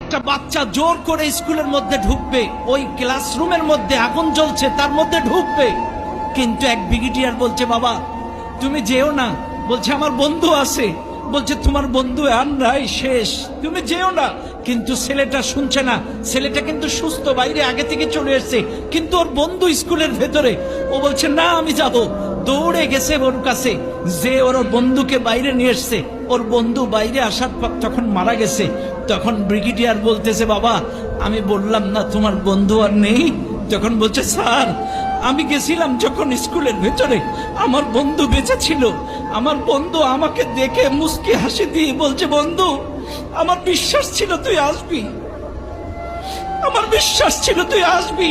একটা বাচ্চা জোর করে স্কুলের মধ্যে ঢুকবে, ওই ক্লাসরুমের মধ্যে আগুন জ্বলছে তার মধ্যে ঢুকবে, কিন্তু এক ব্রিগেডিয়ার বলছে বাবা তুমি যেও না, বলছে আমার বন্ধু আছে, বলছে তোমার বন্ধু আর নাই, শেষ, তুমি যেও না। কিন্তু ছেলেটা শুনছে না, ছেলেটা কিন্তু সুস্থ, বাইরে আগে থেকে চলে এসেছে, কিন্তু ওর বন্ধু স্কুলের ভেতরে, ও বলছে না আমি যাব, দৌড়ে গেছে ওর কাছে, যে ওর বন্ধুকে বাইরে নিয়ে এসছে। ওর বন্ধু বাইরে আসার পর তখন মারা গেছে। তখন ব্রিগেডিয়ার বলতেছে বাবা আমি বললাম না তোমার বন্ধু আর নেই? তখন বলছে স্যার আমি গেছিলাম যখন স্কুলের ভেতরে, আমার বন্ধু বেঁচে ছিল, আমার বন্ধু আমাকে দেখে মুস্কি হাসি দিয়ে বলছে বন্ধু আমার বিশ্বাস ছিল তুই আসবি, আমার বিশ্বাস ছিল তুই আসবি।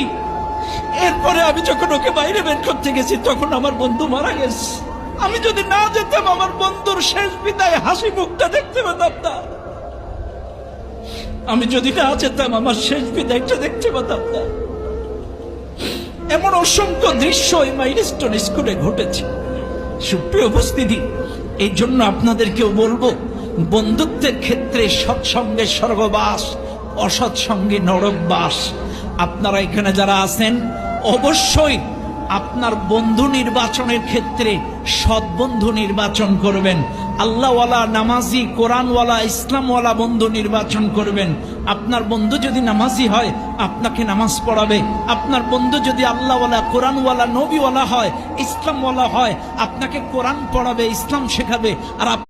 এরপরে আমি যখন ওকে বাইরে বের করতে গেছি তখন আমার বন্ধু মারা গেছে। আমি যদি না যেতাম আমার বন্ধুর শেষ বিদায় হাসি মুখটা দেখতে পেতাম না, আমি যদি না যেতাম আমার শেষ বিদায়টা দেখতে পেতাম না। এমন অসংখ্য দৃশ্য এই মাইলস্টোন স্কুলে ঘটেছে। সুপ্রিয় উপস্থিতি, এই জন্য আপনাদেরকেও বলবো বন্ধুত্বের ক্ষেত্রে সৎসঙ্গে স্বর্গবাস, অসৎসঙ্গে নরকবাস। আপনারা এখানে যারা আছেন অবশ্যই আপনার বন্ধু নির্বাচনের ক্ষেত্রে সৎ বন্ধু নির্বাচন করবেন, আল্লাহওয়ালা, নামাজি, কোরআনওয়ালা, ইসলামওয়ালা বন্ধু নির্বাচন করবেন। আপনার বন্ধু যদি নামাজি হয় আপনাকে নামাজ পড়াবে, আপনার বন্ধু যদি আল্লাহওয়ালা, কোরআনওয়ালা, নবীওয়ালা হয়, ইসলামওয়ালা হয় আপনাকে কোরআন পড়াবে, ইসলাম শেখাবে। আর